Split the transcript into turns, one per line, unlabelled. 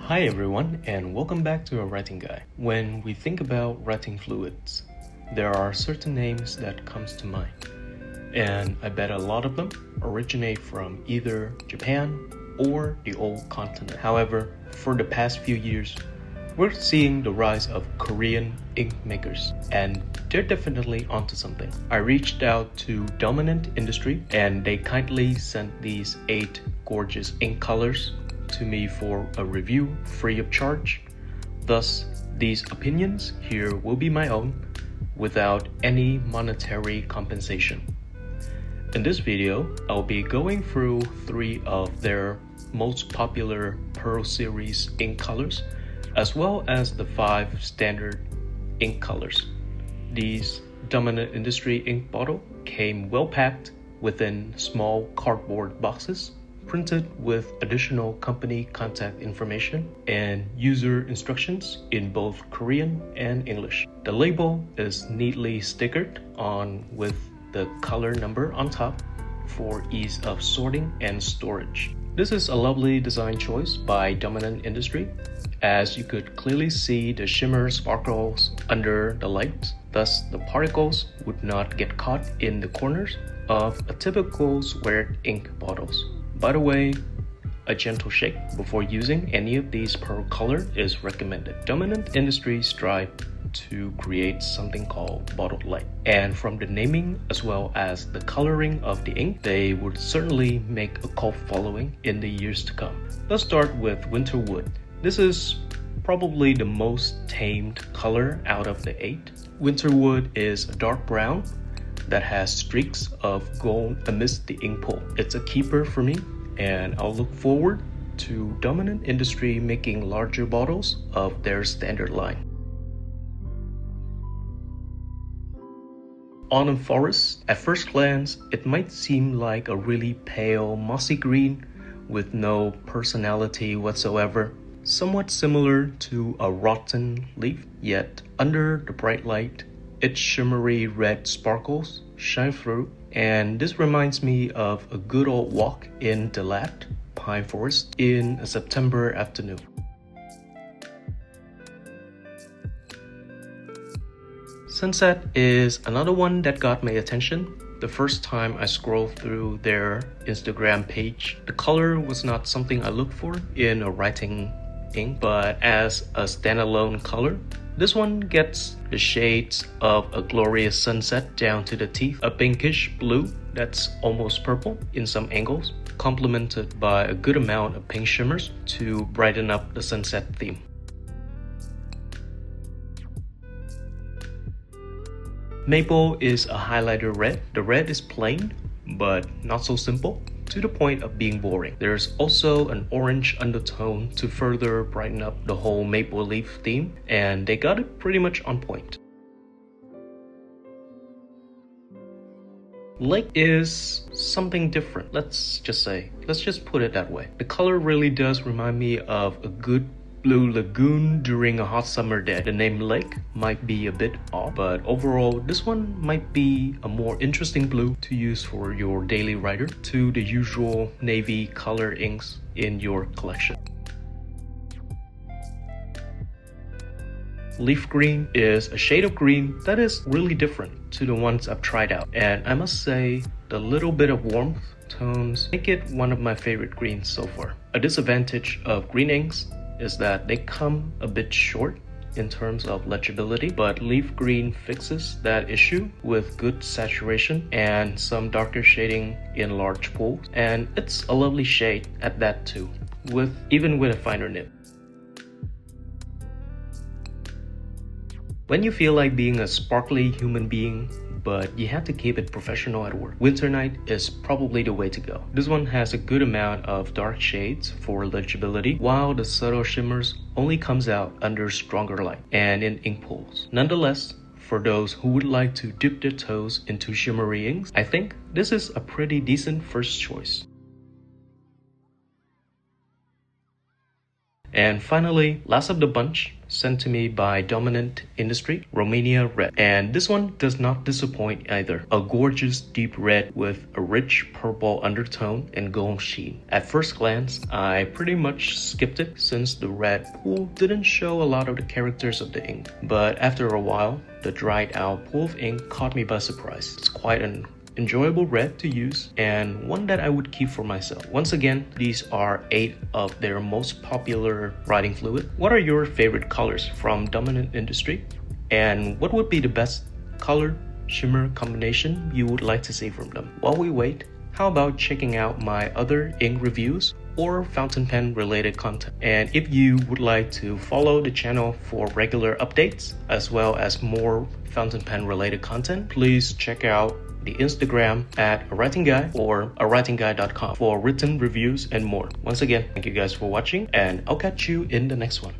Hi everyone, and welcome back to awritingguy. When we think about writing fluids, there are certain names that comes to mind, and I bet a lot of them originate from either Japan or the old continent. However, for the past few years, we're seeing the rise of Korean ink makers, and they're definitely onto something. I reached out to Dominant Industry, and they kindly sent these 8 gorgeous ink colors to me for a review free of charge. Thus, these opinions here will be my own without any monetary compensation. In this video, I'll be going through 3 of their most popular Pearl series ink colors, as well as the 5 standard ink colors. These Dominant Industry ink bottle came well packed within small cardboard boxes, printed with additional company contact information and user instructions in both Korean and English. The label is neatly stickered on with the color number on top for ease of sorting and storage. This is a lovely design choice by Dominant Industry, as you could clearly see the shimmer sparkles under the light. Thus, the particles would not get caught in the corners of a typical squared ink bottles. By the way, a gentle shake before using any of these pearl color is recommended. Dominant Industry strive to create something called bottled light, and from the naming as well as the coloring of the ink, they would certainly make a cult following in the years to come. Let's start with Winterwood. This is probably the most tamed color out of the 8. Winterwood is a dark brown that has streaks of gold amidst the ink pool. It's a keeper for me, and I'll look forward to Dominant Industry making larger bottles of their standard line. Autumn Forest. At first glance, it might seem like a really pale mossy green with no personality whatsoever, somewhat similar to a rotten leaf, yet under the bright light, its shimmery red sparkles shine through, and this reminds me of a good old walk in the lapped pine forest in a September afternoon. Sunset is another one that got my attention. The first time I scrolled through their Instagram page, the color was not something I looked for in a writing ink, but as a standalone color, this one gets the shades of a glorious sunset down to the teeth, a pinkish blue that's almost purple in some angles, complemented by a good amount of pink shimmers to brighten up the sunset theme. Maple is a highlighter red. The red is plain, but not so simple, to the point of being boring. There's also an orange undertone to further brighten up the whole maple leaf theme, and they got it pretty much on point. Lake is something different, let's just put it that way. The color really does remind me of a good blue lagoon during a hot summer day. The name Lake might be a bit off, but overall this one might be a more interesting blue to use for your daily writer to the usual navy color inks in your collection. Leaf green is a shade of green that is really different to the ones I've tried out, and I must say the little bit of warmth tones make it one of my favorite greens so far. A disadvantage of green inks is that they come a bit short in terms of legibility, but leaf green fixes that issue with good saturation and some darker shading in large pools, and it's a lovely shade at that too, even with a finer nib. When you feel like being a sparkly human being, but you have to keep it professional at work, Winter Night is probably the way to go. This one has a good amount of dark shades for legibility, while the subtle shimmers only comes out under stronger light and in ink pools. Nonetheless, for those who would like to dip their toes into shimmery inks, I think this is a pretty decent first choice. And finally, last of the bunch, sent to me by Dominant Industry, Romania Red. And this one does not disappoint either. A gorgeous deep red with a rich purple undertone and gold sheen. At first glance, I pretty much skipped it since the red pool didn't show a lot of the characters of the ink. But after a while, the dried out pool of ink caught me by surprise. It's quite an enjoyable red to use and one that I would keep for myself. Once again, these are 8 of their most popular writing fluid. What are your favorite colors from Dominant Industry? And what would be the best color shimmer combination you would like to see from them? While we wait, how about checking out my other ink reviews or fountain pen related content? And if you would like to follow the channel for regular updates as well as more fountain pen related content, please check out the Instagram at awritingguy or awritingguy.com for written reviews and more. Once again, thank you guys for watching and I'll catch you in the next one.